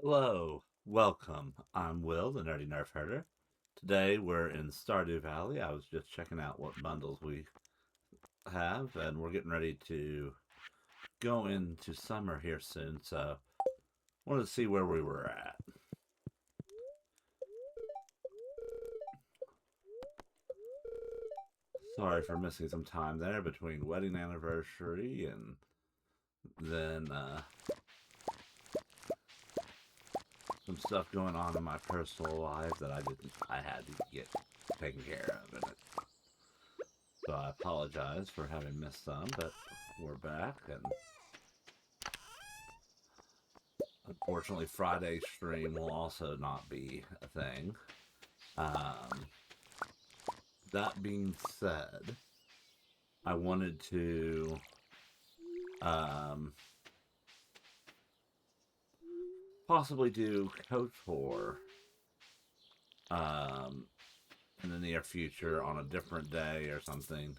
Hello, welcome. I'm Will, the Nerdy Nerf Herder. Today we're in Stardew Valley. I was just checking out what bundles we have, and we're getting ready to go into summer here soon, so wanted to see where we were at. Sorry for missing some time there between wedding anniversary and then some stuff going on in my personal life that I had to get taken care of, and so I apologize for having missed some, but we're back, and unfortunately, Friday stream will also not be a thing. Um, that being said, I wanted to um, possibly do KOTOR um, in the near future on a different day or something,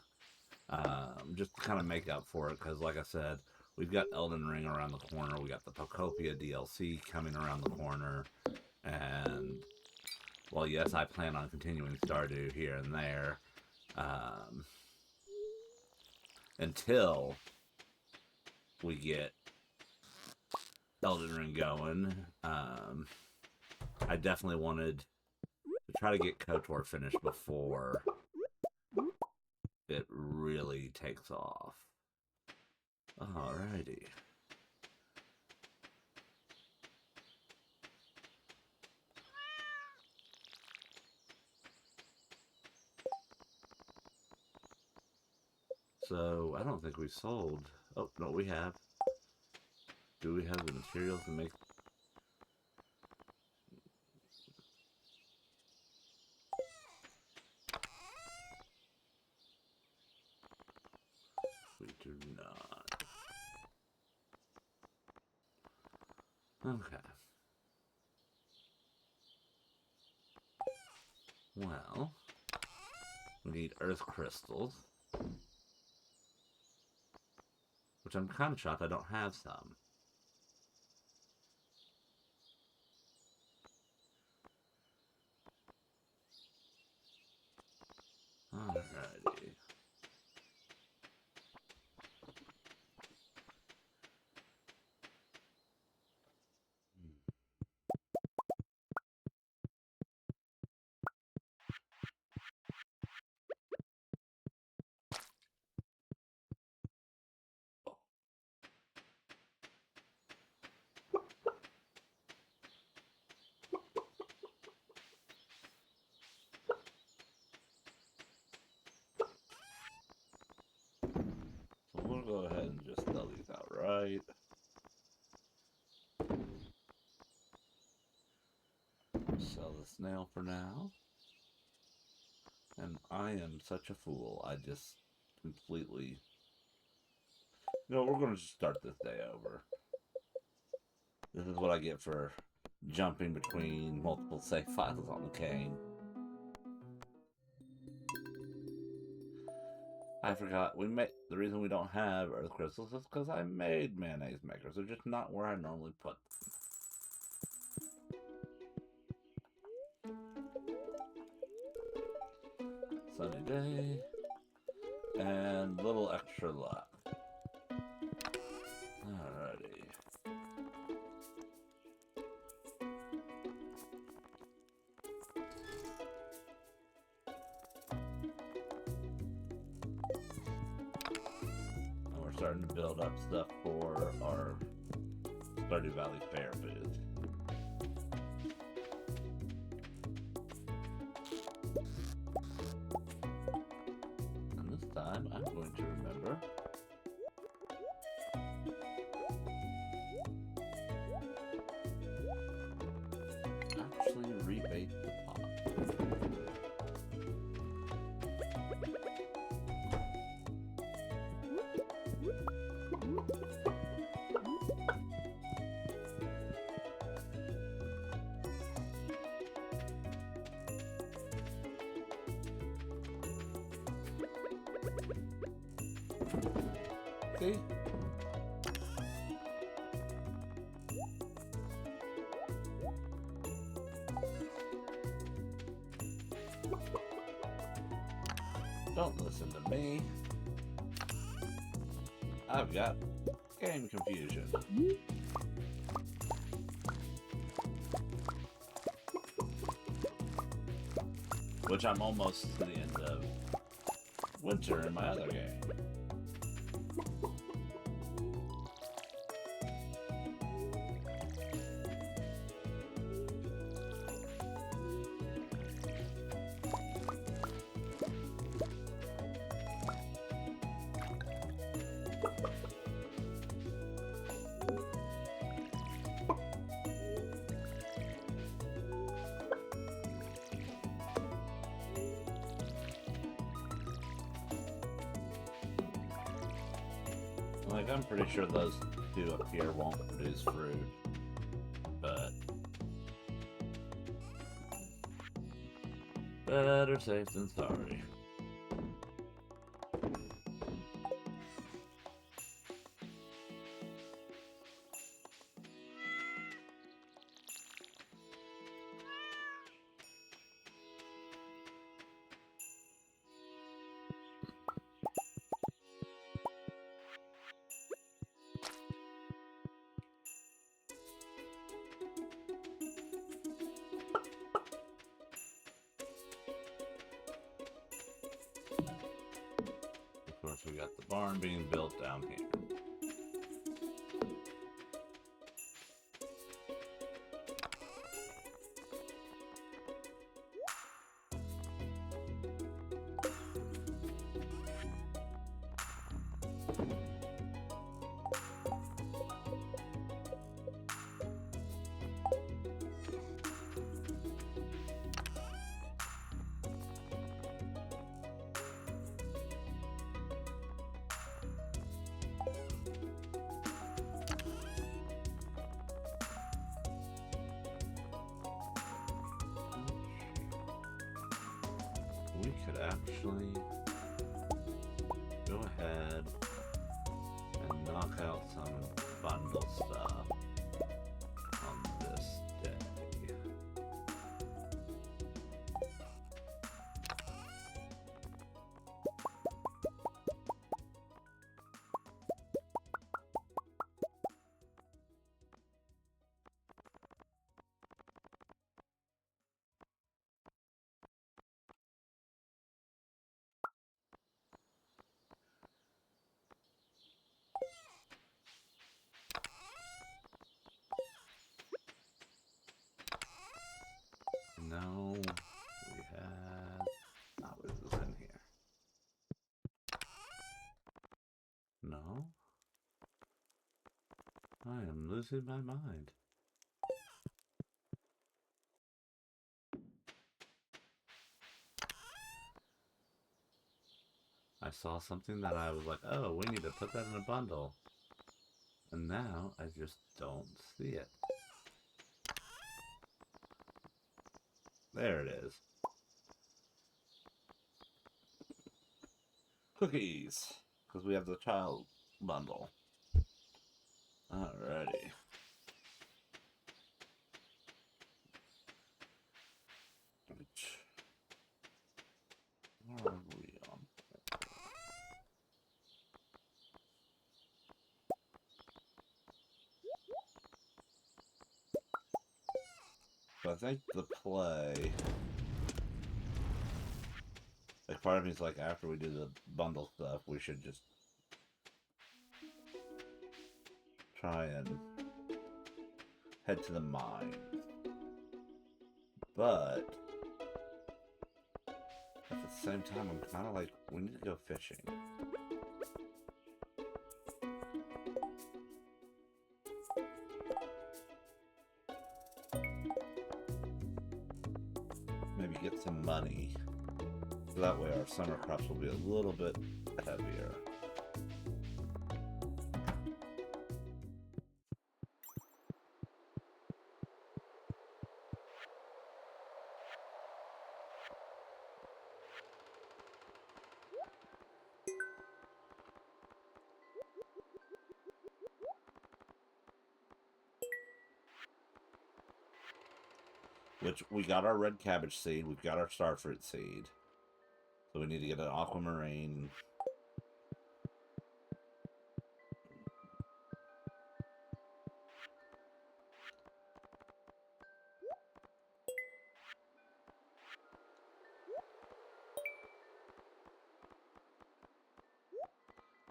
just to kind of make up for it. Because, like I said, we've got Elden Ring around the corner, we got the Pocopia DLC coming around the corner, and well, yes, I plan on continuing Stardew here and there. Um, until we get Elden Ring going. I definitely wanted to try to get KOTOR finished before it really takes off. Alrighty. So, I don't think we sold. Oh, no, we have. Do we have the materials to make? We do not. Okay. Well, we need earth crystals, which I'm kind of shocked I don't have some. Alrighty. So we'll go ahead and just spell these out right. Sell the snail for now. And I am such a fool. I just completely. No, we're going to just start this day over. This is what I get for jumping between multiple save files on the cane. I forgot we made the reason we don't have earth crystals is because I made mayonnaise makers. They're just not where I normally put them. Sunny day and a little extra luck. Alrighty. And we're starting to build up stuff for our Stardew Valley Fair booth. And this time I'm going to remember actually rebate the pot. See? Don't listen to me. I've got game confusion. Which I'm almost to the end of winter in my other game. Like, I'm pretty sure those two up here won't produce fruit, but better safe than sorry. Of course, we got the barn being built down here. We could actually go ahead and knock out some bundle stuff on this day. No, we had... What is this in here? No? I am losing my mind. I saw something that I was like, oh, we need to put that in a bundle. And now I just don't see it. There it is. Cookies. Because we have the child bundle. Alrighty. Where are we on? So I think the play... Like, part of me is like, after we do the bundle stuff, we should just try and head to the mine. But at the same time, I'm kind of like, we need to go fishing. Maybe get some money. So that way our summer crops will be a little bit heavier. Which, we got our red cabbage seed, we've got our starfruit seed. So we need to get an aquamarine.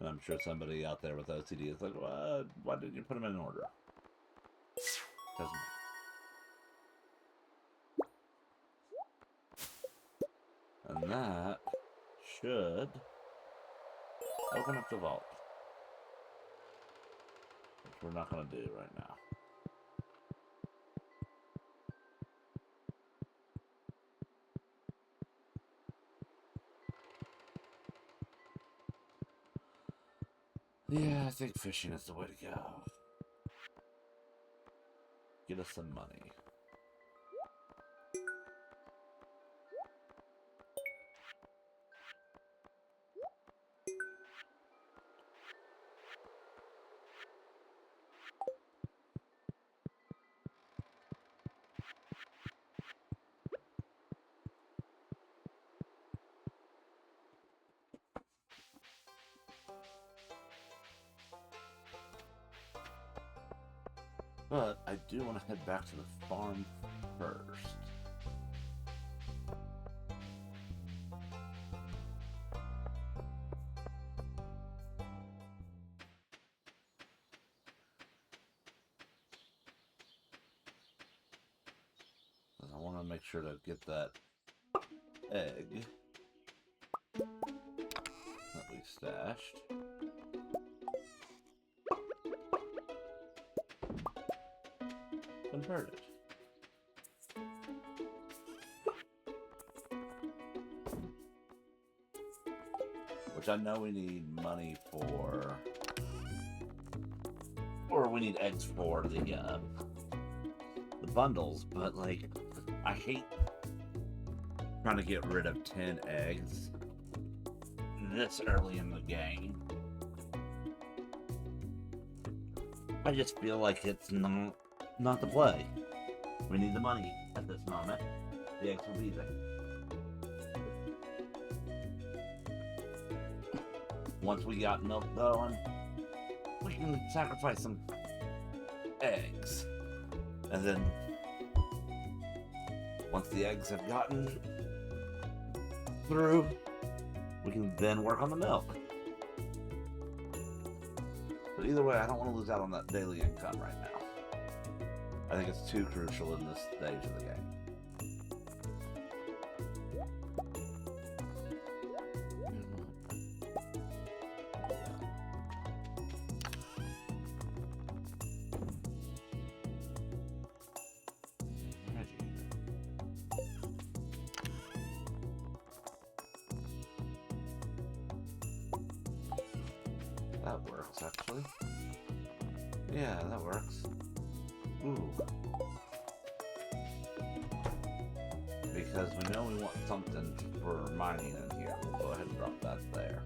And I'm sure somebody out there with OCD is like, why didn't you put them in order? And that should open up the vault. Which we're not going to do right now. Yeah, I think fishing is the way to go. Get us some money. But I do want to head back to the farm first. I want to make sure to get that egg that we stashed. Converted. Which I know we need money for, or we need eggs for the bundles, but like, I hate trying to get rid of 10 eggs this early in the game. I just feel like it's not the play. We need the money at this moment. The eggs will be there. Once we got milk going, we can sacrifice some eggs. And then, once the eggs have gotten through, we can then work on the milk. But either way, I don't want to lose out on that daily income right now. I think it's too crucial in this stage of the game. That works, actually. Yeah, that works. Ooh. Because we know we want something for mining in here. We'll go ahead and drop that there.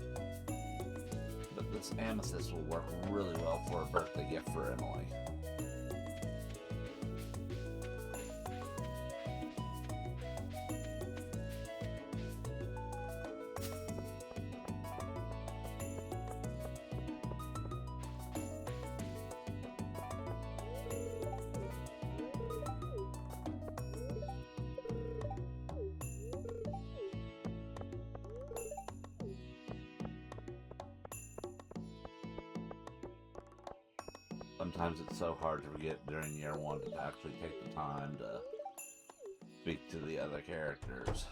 But this amethyst will work really well for a birthday gift for Emily. Sometimes it's so hard to forget during year one to actually take the time to speak to the other characters.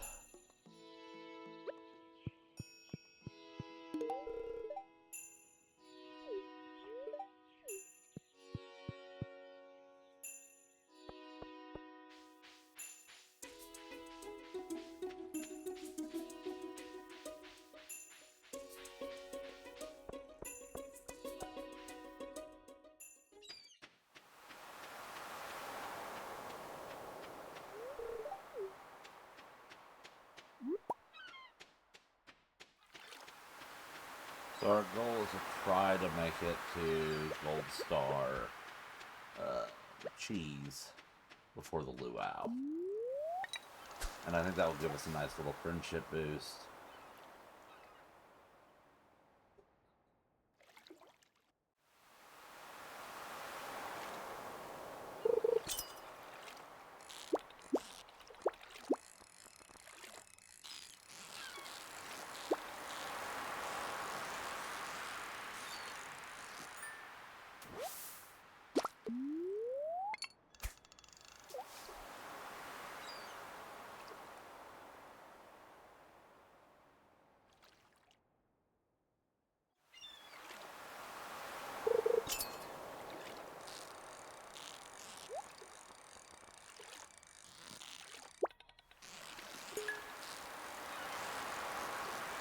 So our goal is to try to make it to Gold Star cheese before the luau. And I think that will give us a nice little friendship boost.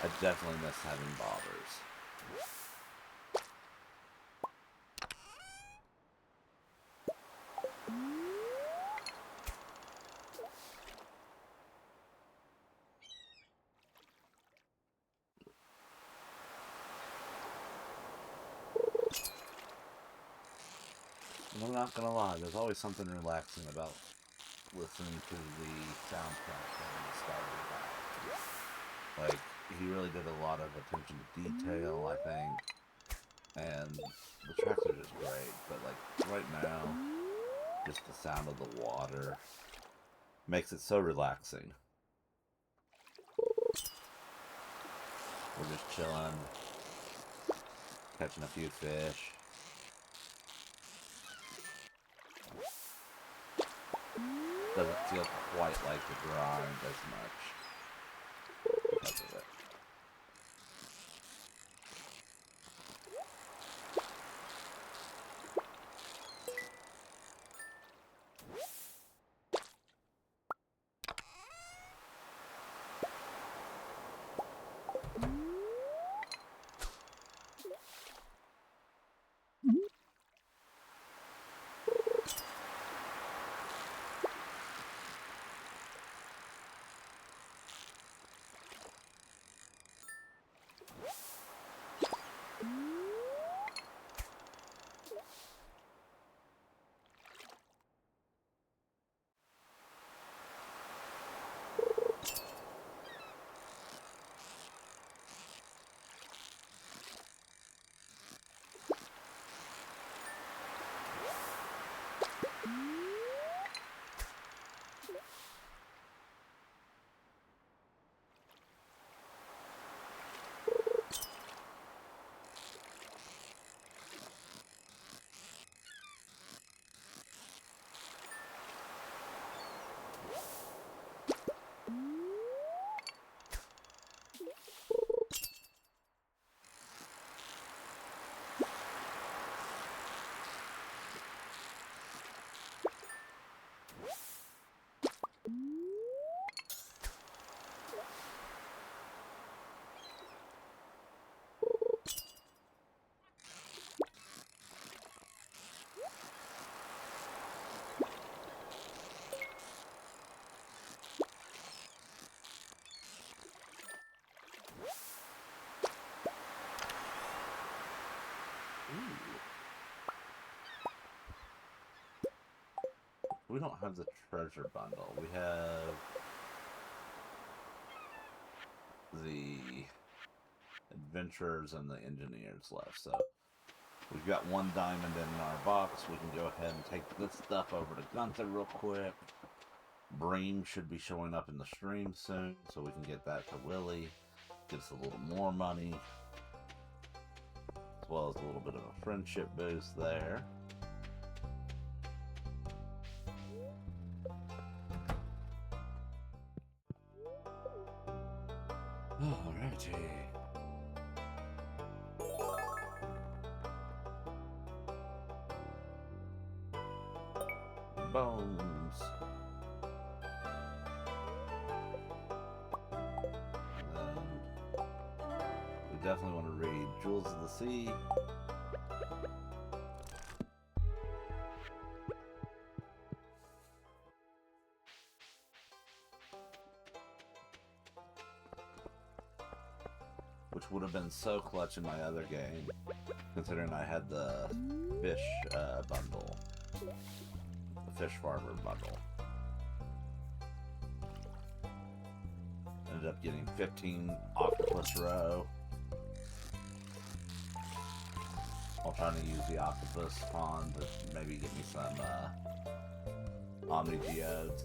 I definitely miss having bobbers. And I'm not gonna lie, there's always something relaxing about listening to the soundtrack from Stardew. Like, he really did a lot of attention to detail, I think. And the tracks are just great. But, like, right now, just the sound of the water makes it so relaxing. We're just chilling, catching a few fish. Doesn't feel quite like the grind as much because of it. We don't have the treasure bundle. We have the adventurers and the engineers left. So we've got 1 diamond in our box. We can go ahead and take this stuff over to Gunther real quick. Bream should be showing up in the stream soon, so we can get that to Willie. Gives us a little more money, as well as a little bit of a friendship boost there. Alrighty. Bones. And then we definitely want to read Jewels of the Sea. Which would have been so clutch in my other game, considering I had the fish bundle. The fish farmer bundle. Ended up getting 15 octopus roe. While trying to use the octopus pond to maybe get me some omni geodes.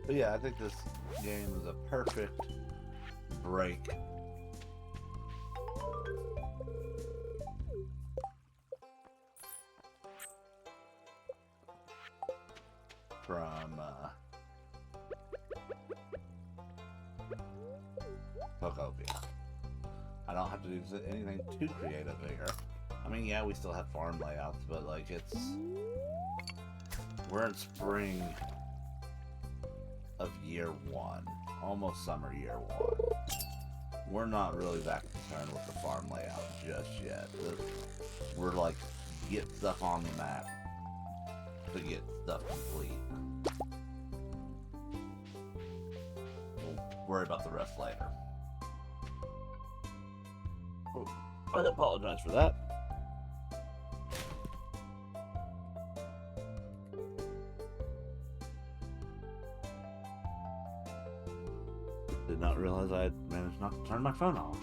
But yeah, I think this game is a perfect break from Pokopia. I don't have to do anything too creative here. I mean, yeah, we still have farm layouts, but like we're in spring of year one, almost summer year one. We're not really that concerned with the farm layout just yet. We're like, get stuff on the map to get stuff complete. We'll worry about the rest later. Oh, I apologize for that. Did not realize I had managed not to turn my phone off.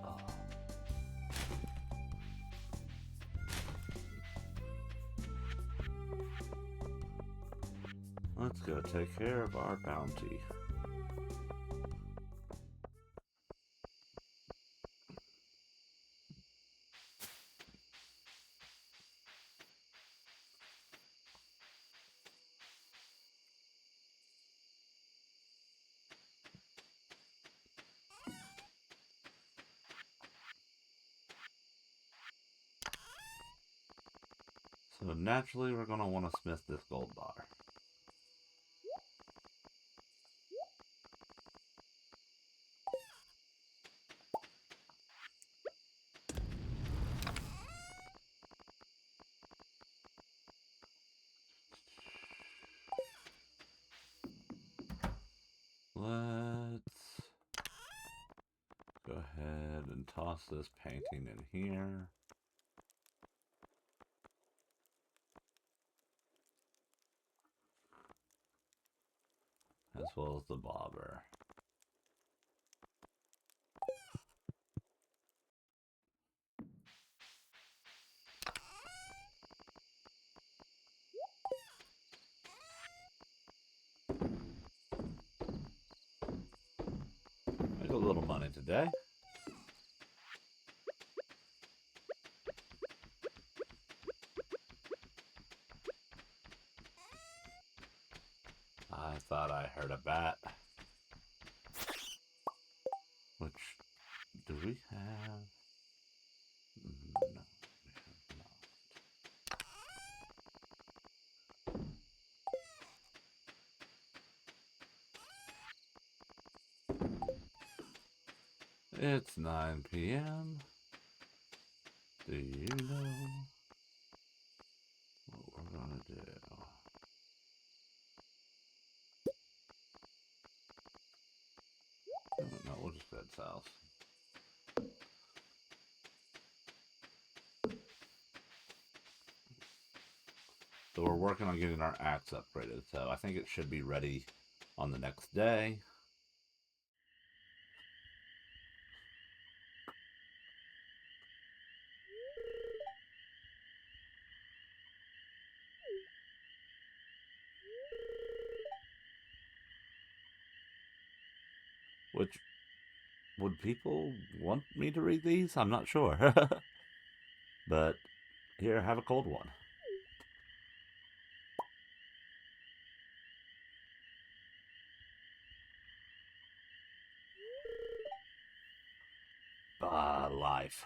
Oh. Let's go take care of our bounty. So naturally, we're going to want to smith this gold bar. Let's go ahead and toss this painting in here. As well as the bobber. Make a little money today. I thought I heard a bat. Which, do we have? No, we have not. It's 9 p.m. Do you know what we're gonna do? No, we'll just go south. So we're working on getting our axe upgraded, so I think it should be ready on the next day. Which, would people want me to read these? I'm not sure. But here, have a cold one. Life.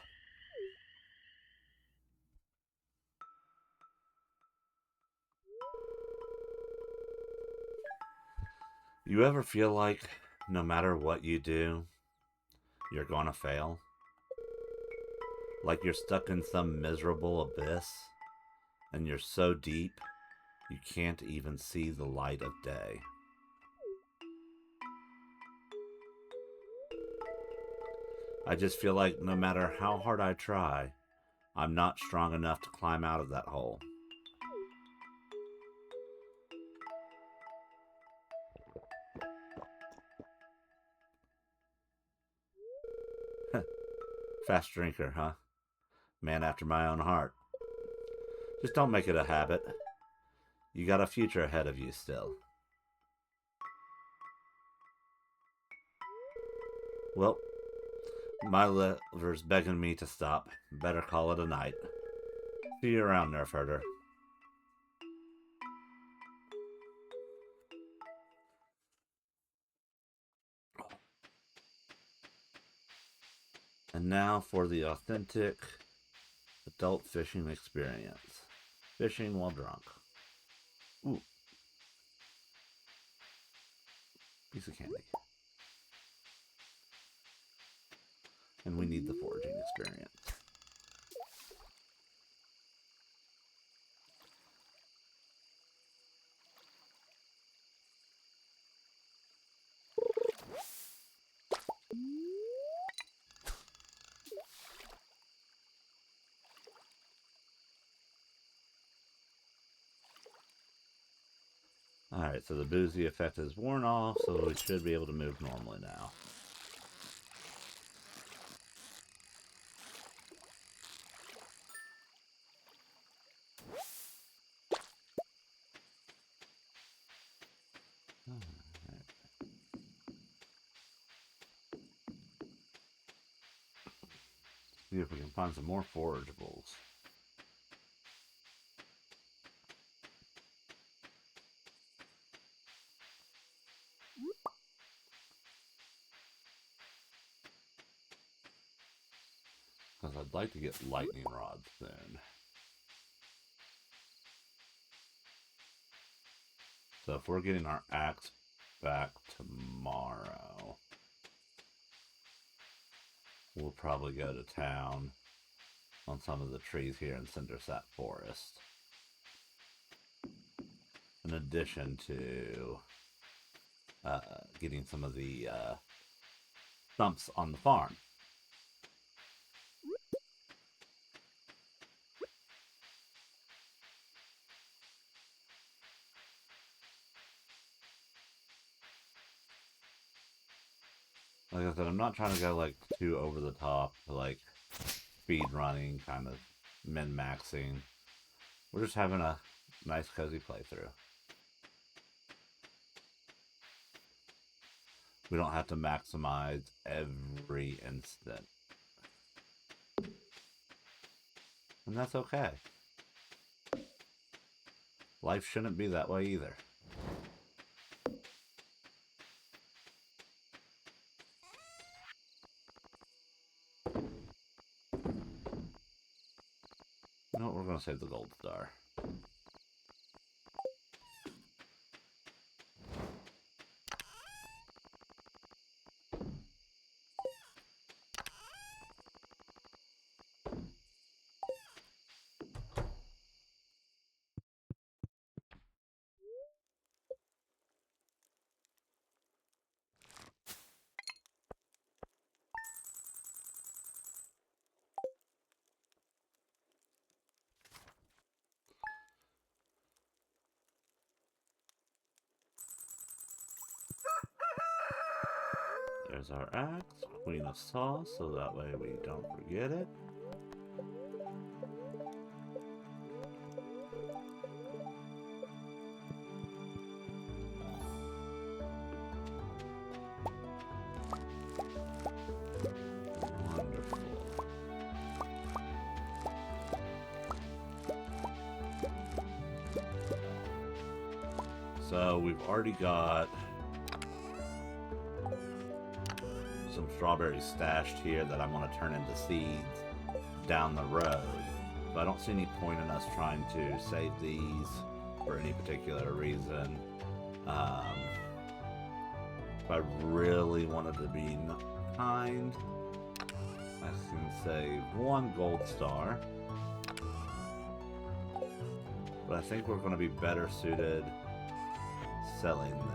You ever feel like no matter what you do, you're gonna fail? Like you're stuck in some miserable abyss, and you're so deep, you can't even see the light of day. I just feel like no matter how hard I try, I'm not strong enough to climb out of that hole. Fast drinker, huh? Man after my own heart. Just don't make it a habit. You got a future ahead of you still. Well, my liver's begging me to stop. Better call it a night. See you around, Nerf Herder. And now for the authentic adult fishing experience. Fishing while drunk. Ooh. Piece of candy. And we need the foraging experience. Alright, so the boozy effect is worn off, so we should be able to move normally now. See if we can find some more forageables. Because I'd like to get lightning rods soon. So if we're getting our axe back tomorrow, we'll probably go to town on some of the trees here in Cindersap Forest. In addition to getting some of the stumps on the farm. Like I said, I'm not trying to go like too over the top, like speed running, kind of min-maxing. We're just having a nice cozy playthrough. We don't have to maximize every instant. And that's okay. Life shouldn't be that way either. You know what, we're going to save the gold star. There's our axe, Queen of Sauce, so that way we don't forget it. Wonderful. So we've already got some strawberries stashed here that I'm going to turn into seeds down the road. But I don't see any point in us trying to save these for any particular reason. If I really wanted to be kind, I can save one gold star. But I think we're going to be better suited selling this.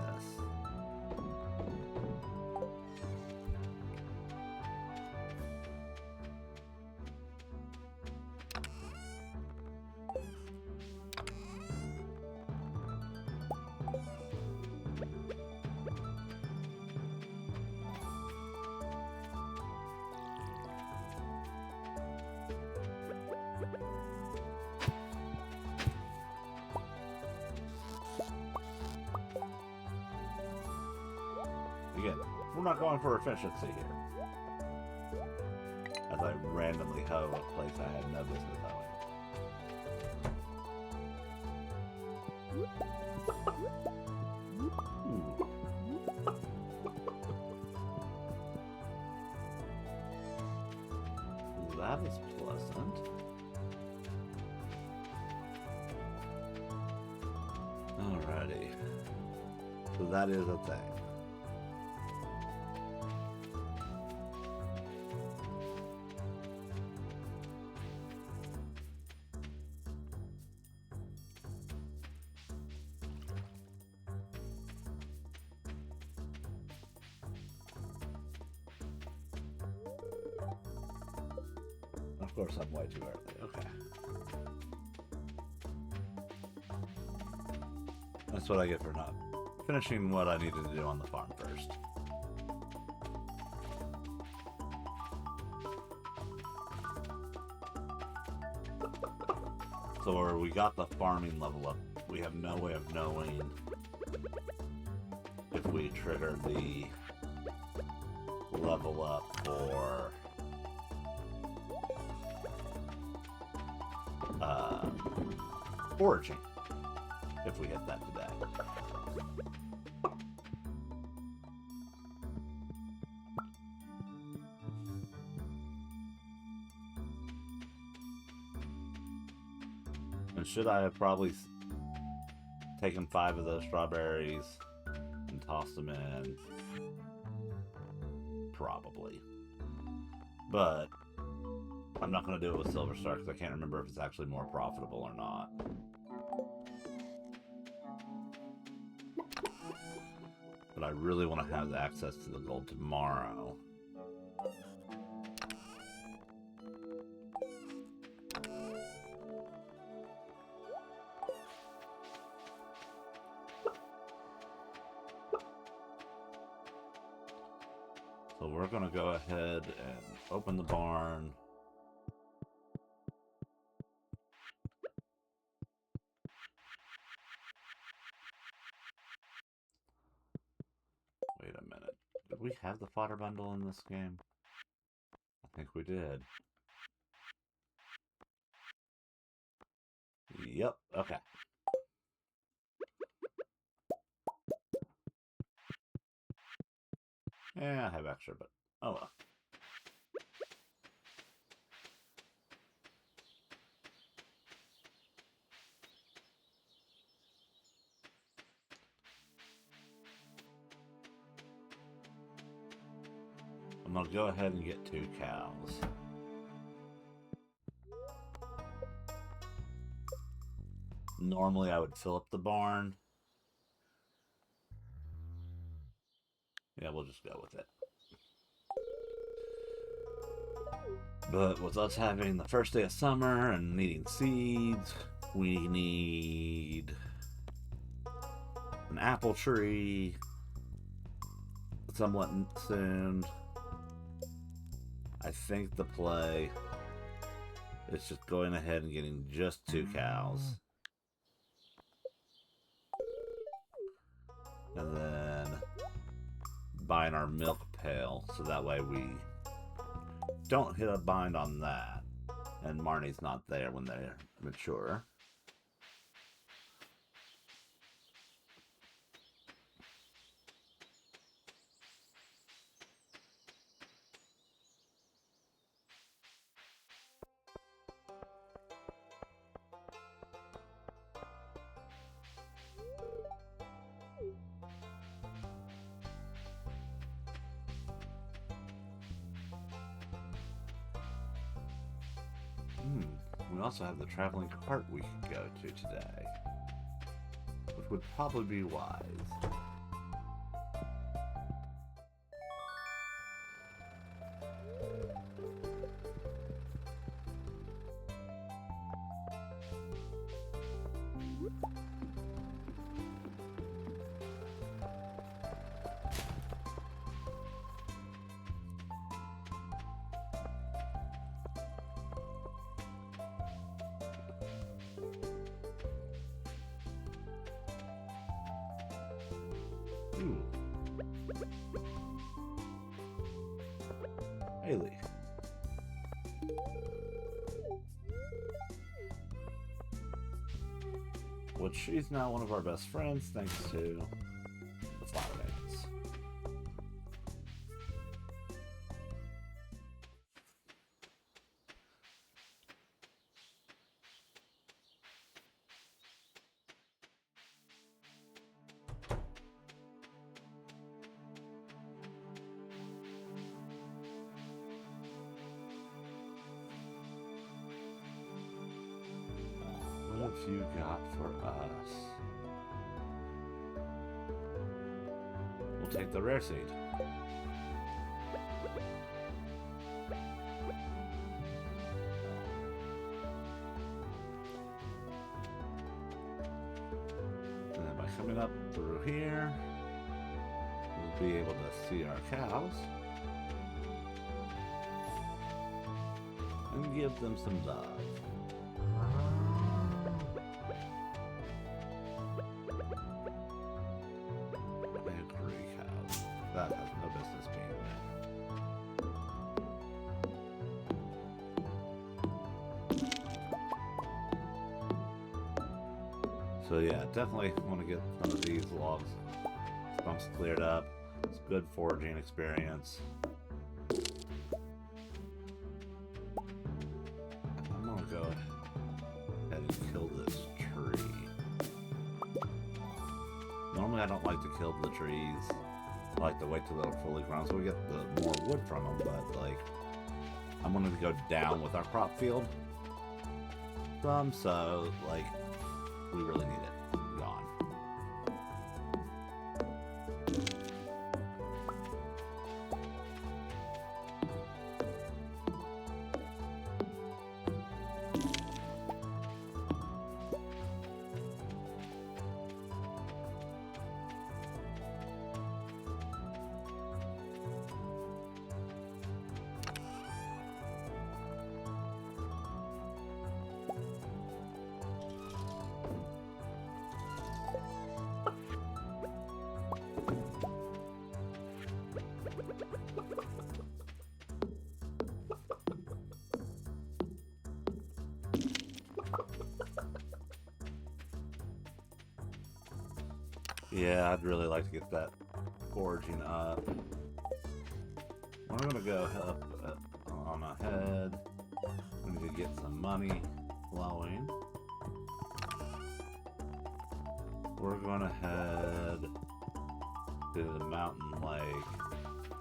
Again, we're not going for efficiency here. As I randomly hoe a place I had no business hoeing. That is pleasant. Alrighty. So that is a thing. Of course, I'm way too early. Okay. That's what I get for not finishing what I needed to do on the farm first. So we got the farming level up. We have no way of knowing if we trigger the level up for foraging if we hit that today. And should I have probably taken 5 of those strawberries and tossed them in? Probably. But I'm not going to do it with Silver Star because I can't remember if it's actually more profitable or not. But I really want to have access to the gold tomorrow. So we're going to go ahead and open the barn. Wait a minute. Did we have the fodder bundle in this game? I think we did. Yep, okay. Yeah, I have extra, but oh well. I'm going to go ahead and get 2 cows. Normally I would fill up the barn. Yeah, we'll just go with it. But with us having the first day of summer and needing seeds, we need an apple tree somewhat soon. I think the play is just going ahead and getting just 2 cows. And then buying our milk pail so that way we don't hit a bind on that. And Marnie's not there when they're mature. We also have the traveling cart we could go to today, which would probably be wise. Haley. Which she's now one of our best friends thanks to the flower dance. What have you got for us? We'll take the rare seed. And then by coming up through here, we'll be able to see our cows and give them some love. That has no business being there. So yeah, definitely want to get some of these logs, stumps cleared up. It's good foraging experience. I'm gonna go ahead and kill this tree. Normally I don't like to kill the trees. I like to wait till they're fully grown so we get the more wood from them, but like I'm gonna go down with our crop field some, so like we really need it gone. Yeah, I'd really like to get that foraging up. We're gonna go up on ahead. We need to get some money flowing. We're gonna head to the mountain lake.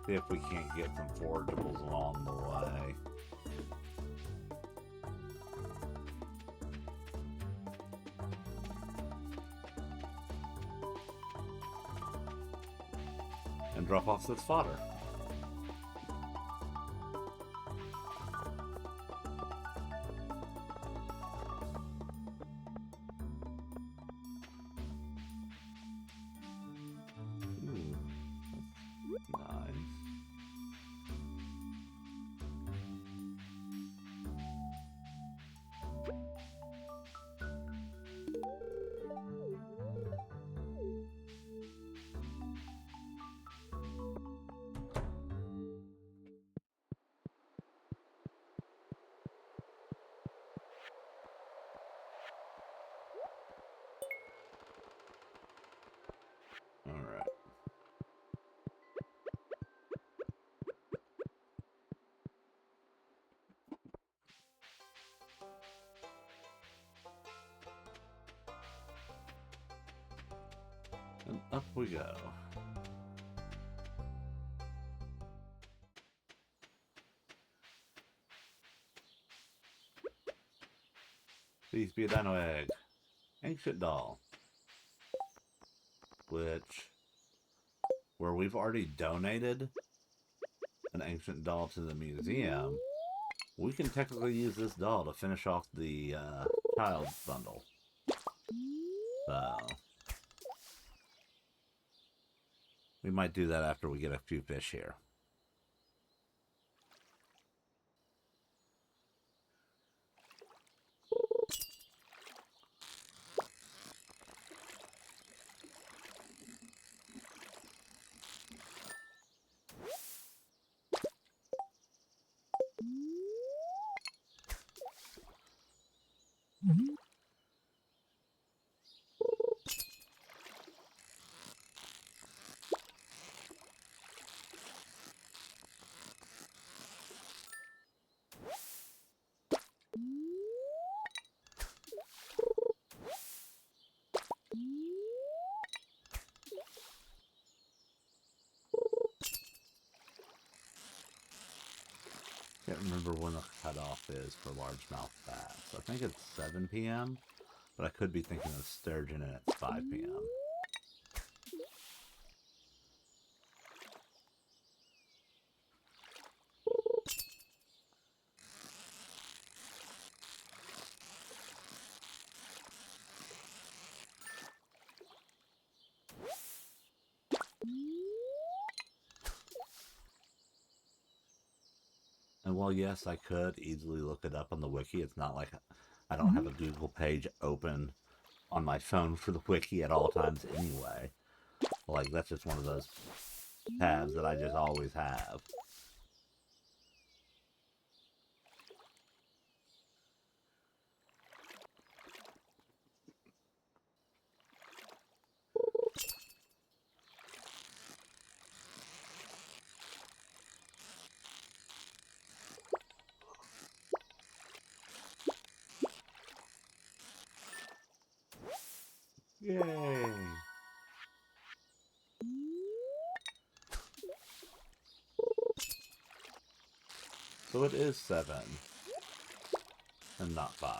See if we can't get some forageables along the way. And drop off this fodder. Ooh, that's nice. All right. And up we go. Please be a dino egg. Ancient doll. Where we've already donated an ancient doll to the museum, we can technically use this doll to finish off the child bundle. So we might do that after we get a few fish here. Can't remember when the cutoff is for largemouth bass. I think it's 7 p.m., but I could be thinking of sturgeon and it's 5 p.m. And while yes, I could easily look it up on the wiki, it's not like I don't have a Google page open on my phone for the wiki at all times anyway. Like, that's just one of those tabs that I just always have. Yay! So it is 7 and not 5.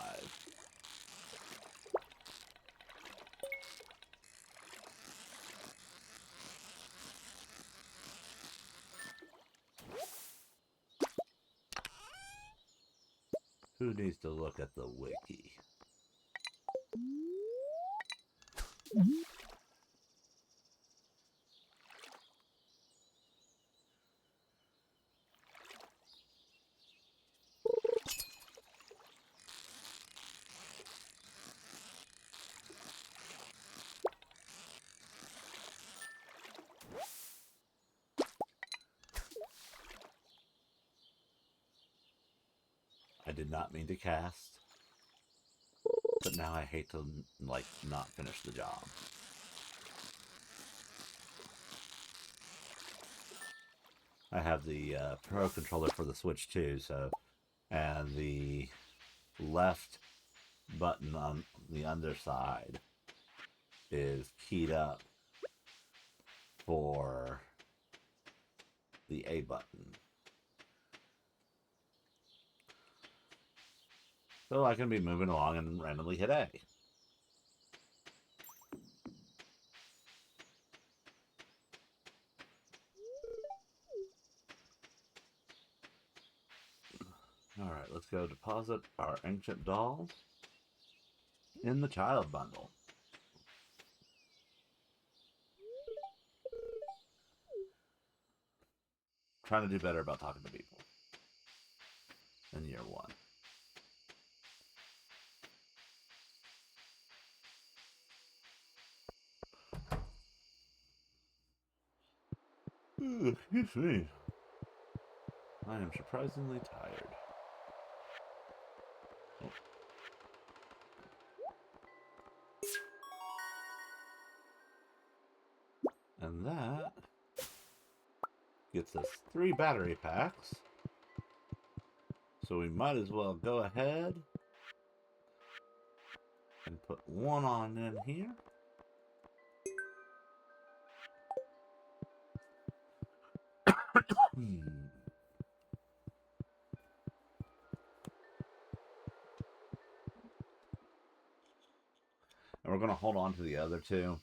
Who needs to look at the wiki? I did not mean to cast, but now I hate to, like, not finish the job. I have the Pro controller for the Switch too, so, and the left button on the underside is keyed up for the A button. So I can be moving along and randomly hit A. Alright, let's go deposit our ancient dolls in the child bundle. Trying to do better about talking to people in year 1. Ooh, excuse me. I am surprisingly tired. Oh. And that gets us 3 battery packs. So we might as well go ahead and put one on in here. And we're going to hold on to the other 2.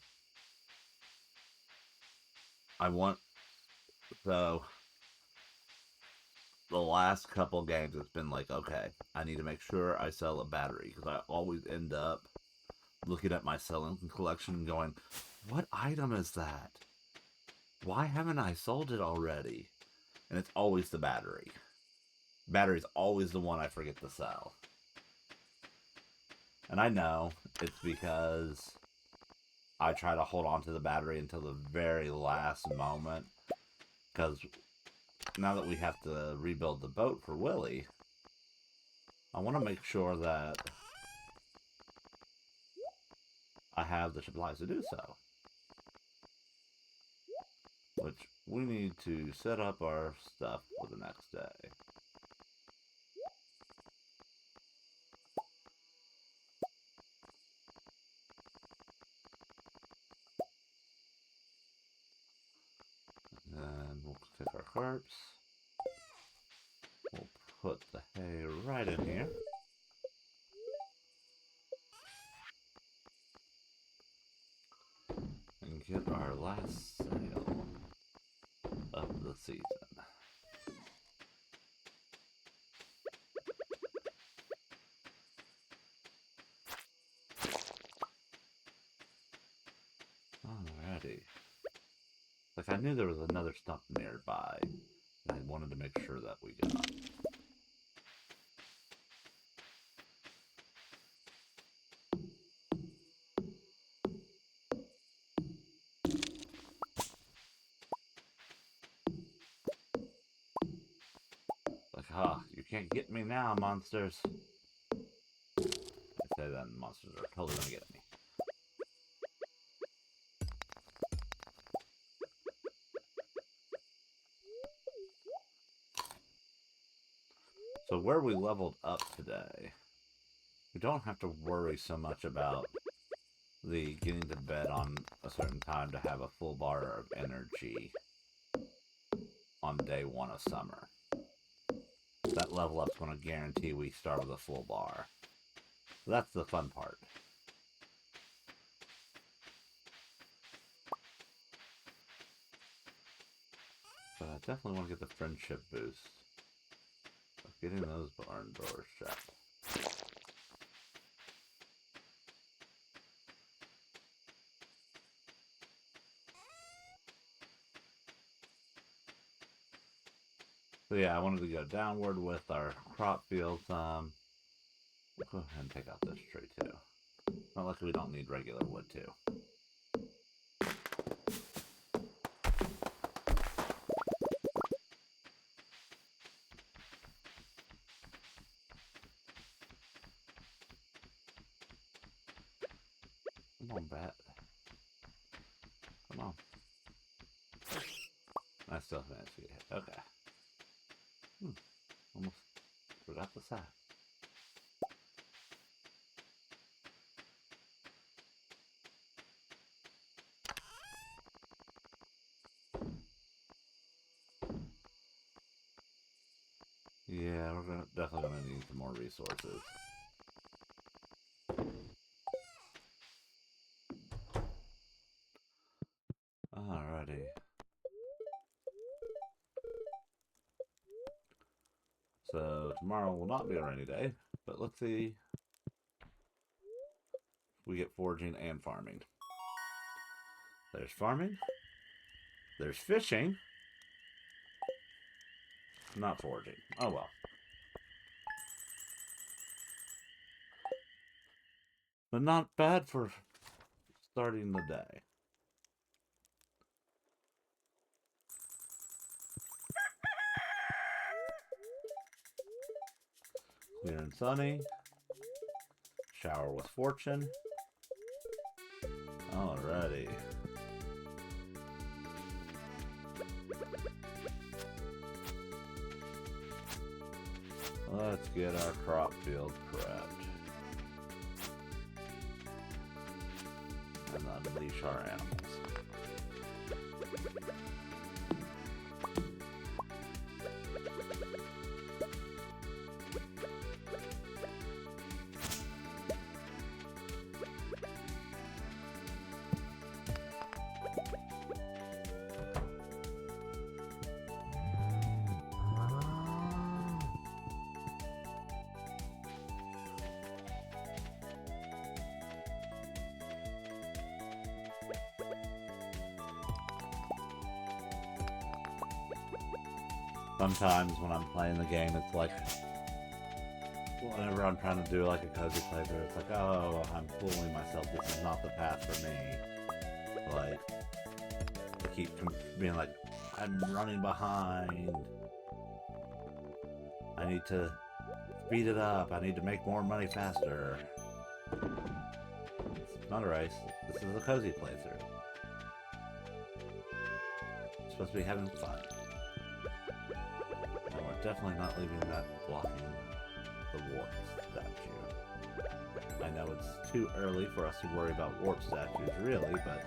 I want, so the last couple games it's been like, okay, I need to make sure I sell a battery, because I always end up looking at my selling collection and going, what item is that? Why haven't I sold it already? And it's always the battery. Battery's always the one I forget to sell. And I know it's because I try to hold on to the battery until the very last moment. Because now that we have to rebuild the boat for Willie, I want to make sure that I have the supplies to do so. Which we need to set up our stuff for the next day. And we'll take our carps. We'll put the hay right in here. And get our last sale of the season. Alrighty. Like, I knew there was another stump nearby, and I wanted to make sure that we got. Like, you can't get me now, monsters. I say that, and monsters are totally gonna get me. So where we leveled up today, we don't have to worry so much about the getting to bed on a certain time to have a full bar of energy on day 1 of summer. That level up's going to guarantee we start with a full bar. So that's the fun part. But I definitely want to get the friendship boost. Getting those barn doors shut. So yeah, I wanted to go downward with our crop fields. We'll go ahead and take out this tree too. Not like we don't need regular wood too. Come on, bat. Come on. I still managed to get hit. Okay. Almost forgot the side. Yeah, we're definitely gonna need some more resources. Alrighty. So tomorrow will not be a rainy day, but let's see if we get foraging and farming. There's farming. There's fishing. Not foraging. Oh well. But not bad for starting the day. Clear and sunny. Shower with fortune. Alrighty. Let's get our crop field prepped. And unleash our animals. Sometimes when I'm playing the game, it's like, whenever I'm trying to do like a cozy playthrough, it's like, oh, I'm fooling myself, this is not the path for me. Like, I keep being like, I'm running behind. I need to speed it up. I need to make more money faster. It's not a race. This is a cozy playthrough. It's supposed to be having fun. And we're definitely not leaving that blocking the warp statue. I know it's too early for us to worry about warp statues, really, but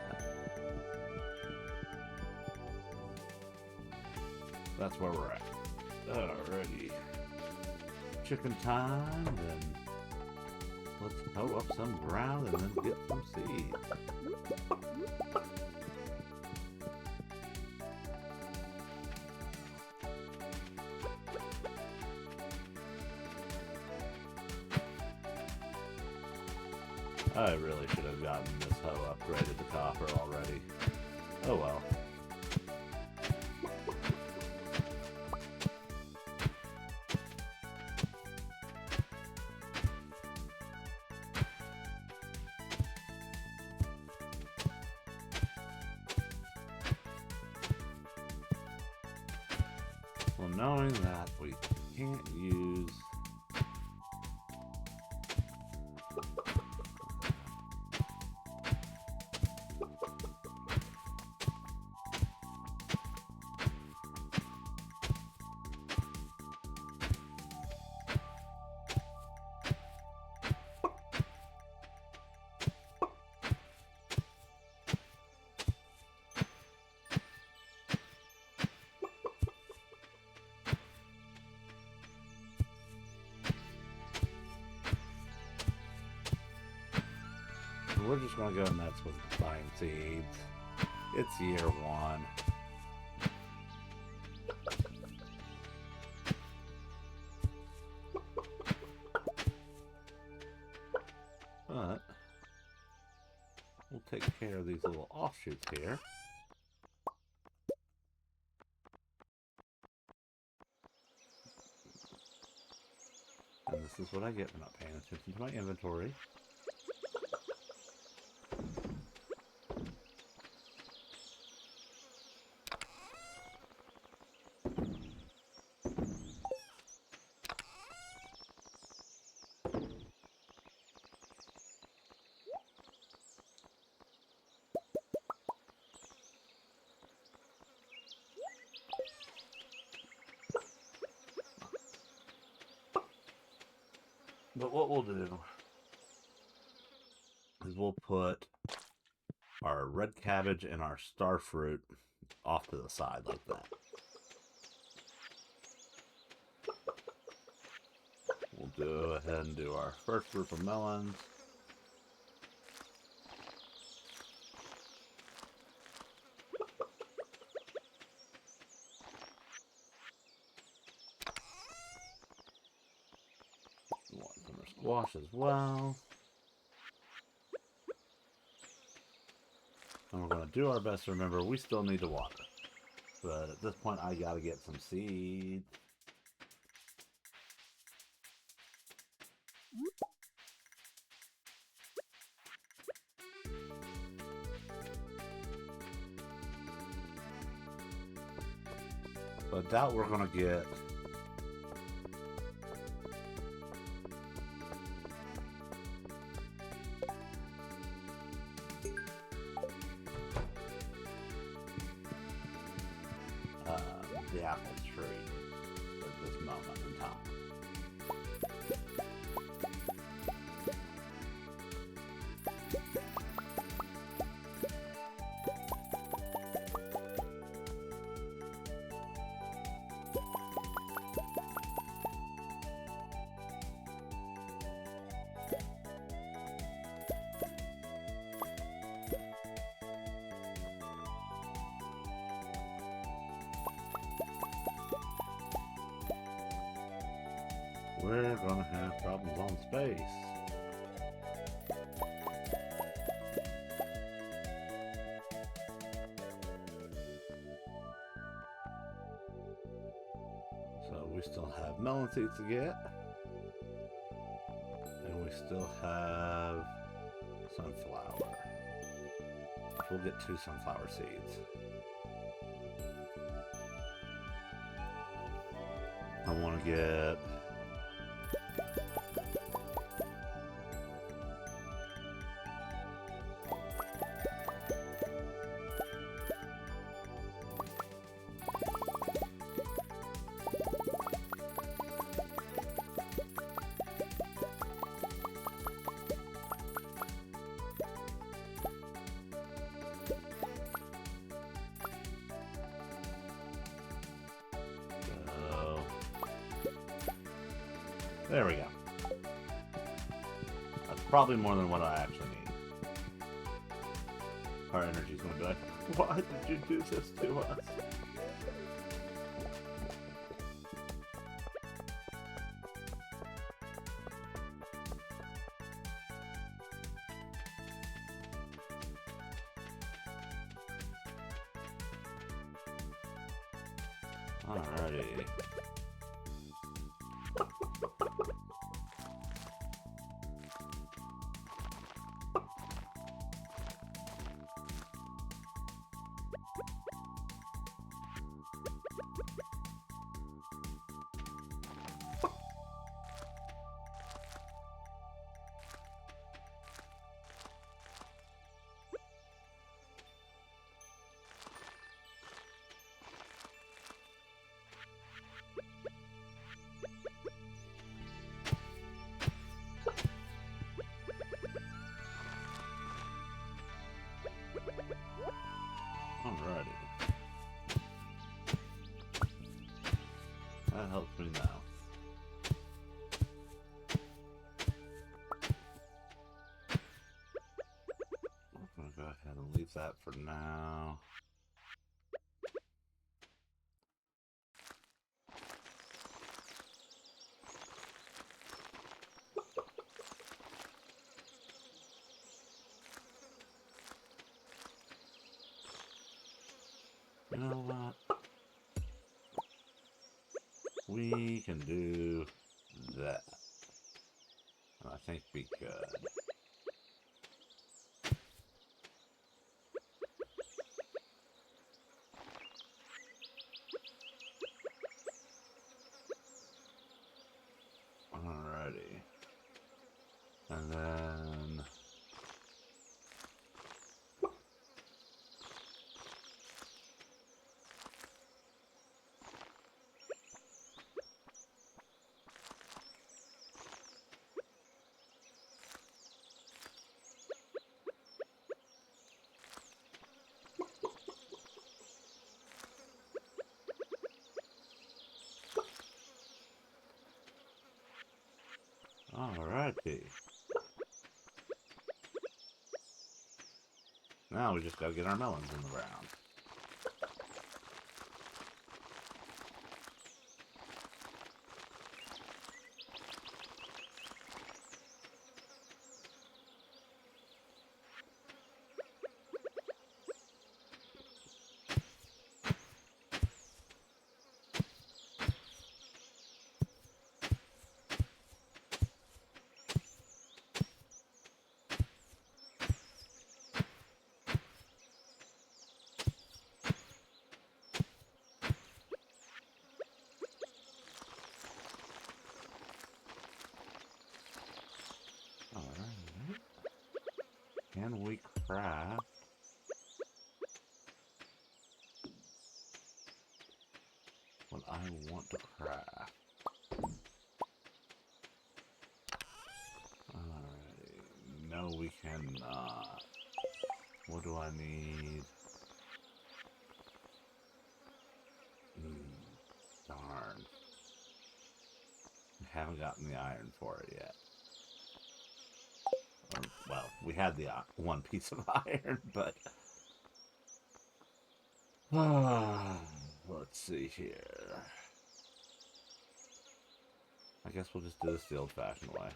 that's where we're at. Alrighty. chicken time, then let's hoe up some ground and then get some seeds. I really should have gotten this hoe upgraded to copper already. Oh well. Well, knowing that we can't use we're just gonna go nuts with buying seeds. It's year one. But we'll take care of these little offshoots here. And this is what I get for not paying attention to my inventory. But what we'll do is we'll put our red cabbage and our star fruit off to the side like that. We'll go ahead and do our first group of melons. We want some squash as well. And we're going to do our best to remember we still need to water. But at this point, I got to get some seeds. So I doubt we're going to get the apple tree at this moment in time. We're gonna have problems on space. So we still have melon seeds to get. And we still have sunflower. We'll get 2 sunflower seeds. I want to get There we go. That's probably more than what I actually need. Our energy's gonna be like, why did you do this to us? Alrighty. Alrighty. That helps me now. I'm gonna go ahead and leave that for now. You know what? We can do that. And I think we could. Alrighty. And then... Alrighty. Now we just gotta get our melons in the ground. Alright. Can we craft? What I want to craft. Alright. No, we cannot. What do I need? Darn. We haven't gotten the iron for it yet. Or, well, we had the one piece of iron, but... let's see here. I guess we'll just do this the old-fashioned way.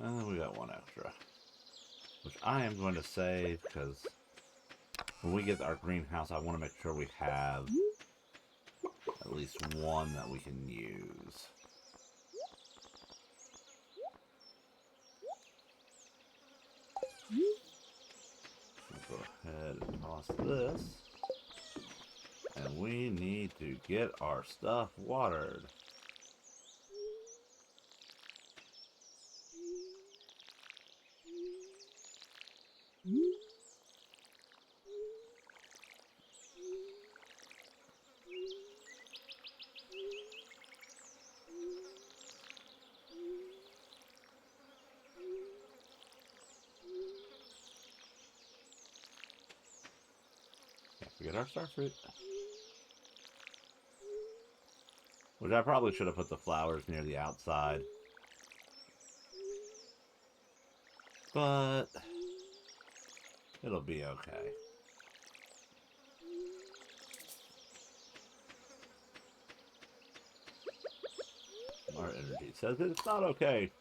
And we got one extra, which I am going to save because when we get our greenhouse, I want to make sure we have at least one that we can use. I'll go ahead and toss this. And we need to get our stuff watered. We get our star fruit. Which I probably should have put the flowers near the outside. But it'll be okay. Our energy says it's not okay.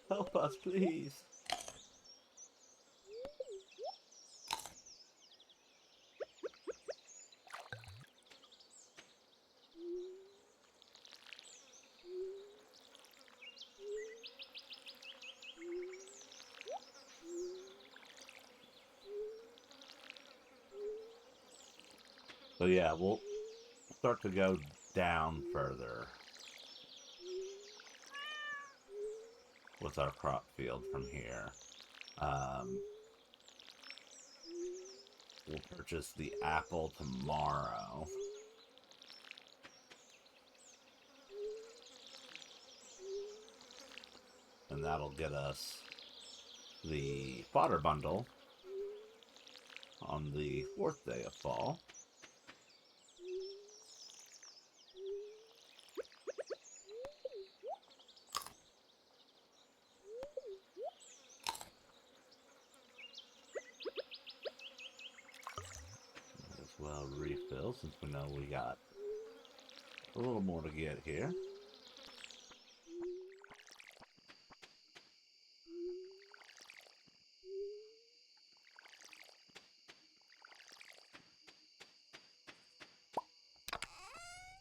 Help us, please. So yeah, we'll start to go down further with our crop field from here. We'll purchase the apple tomorrow. And that'll get us the fodder bundle on the 4th day of fall. Might as well refill since we know we got a little more to get here.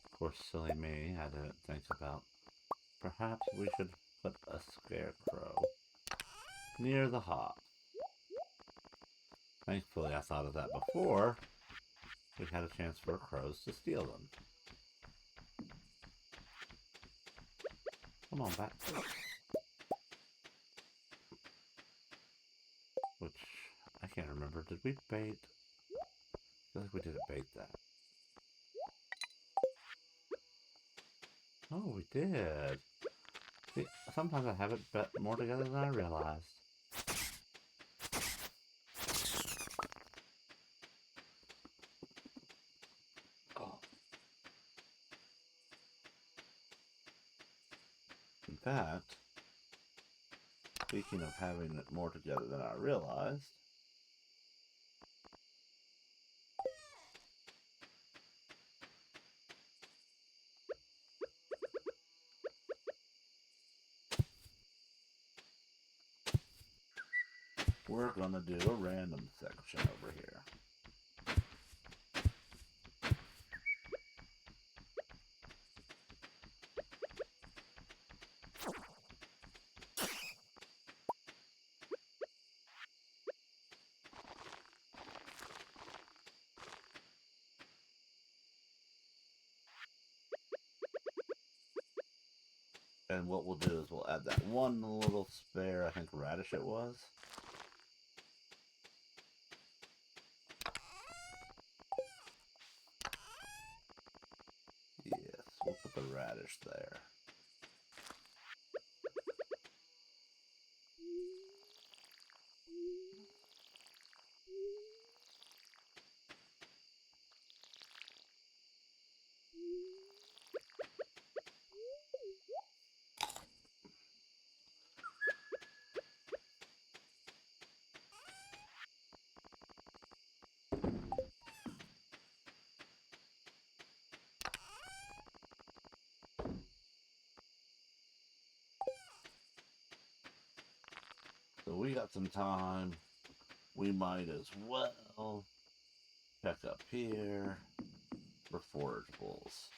Of course, silly me, I didn't think about perhaps we should put a scarecrow near the hop. Thankfully, I thought of that before we had a chance for crows to steal them. Come on back. Which, I can't remember. Did we bait? I feel like we didn't bait that. Oh, we did. See, sometimes I have it bet more together than I realized. Oh. In fact, speaking of having it more together than I realized, we're gonna do a random section over here. And what we'll do is we'll add that one little spare, I think, radish it was. Yes, we'll put the radish there. So we got some time. We might as well check up here for forageables.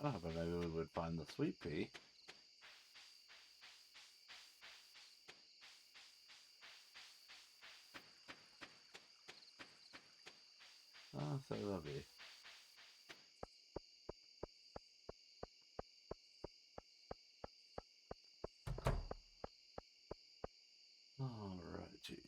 Oh, but maybe we would find the sweet pea. Oh, so that'll be. Alrighty.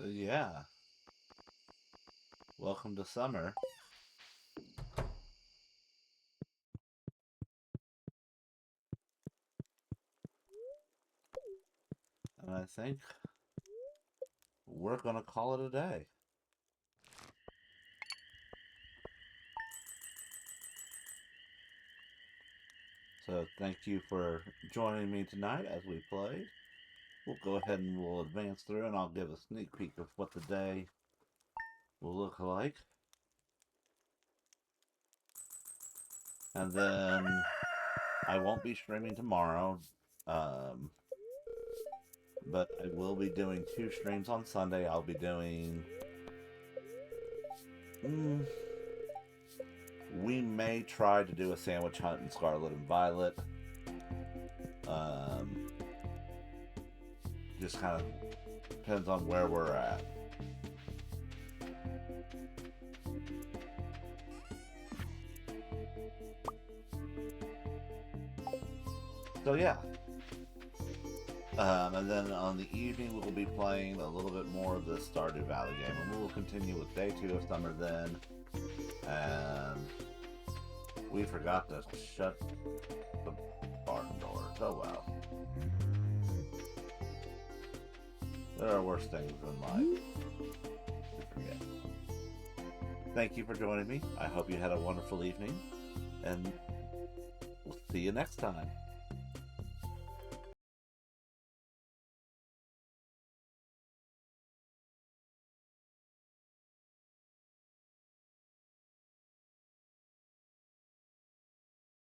So yeah, welcome to summer. And I think we're gonna call it a day. So thank you for joining me tonight as we played. We'll go ahead and we'll advance through and I'll give a sneak peek of what the day will look like. And then I won't be streaming tomorrow, but I will be doing 2 streams on Sunday. I'll be doing... we may try to do a sandwich hunt in Scarlet and Violet. Just kind of depends on where we're at. So yeah. And then on the evening we'll be playing a little bit more of the Stardew Valley game, and we will continue with day 2 of summer then. And we forgot to shut the barn doors. Oh well. There are worse things in life to forget. Thank you for joining me. I hope you had a wonderful evening, and we'll see you next time.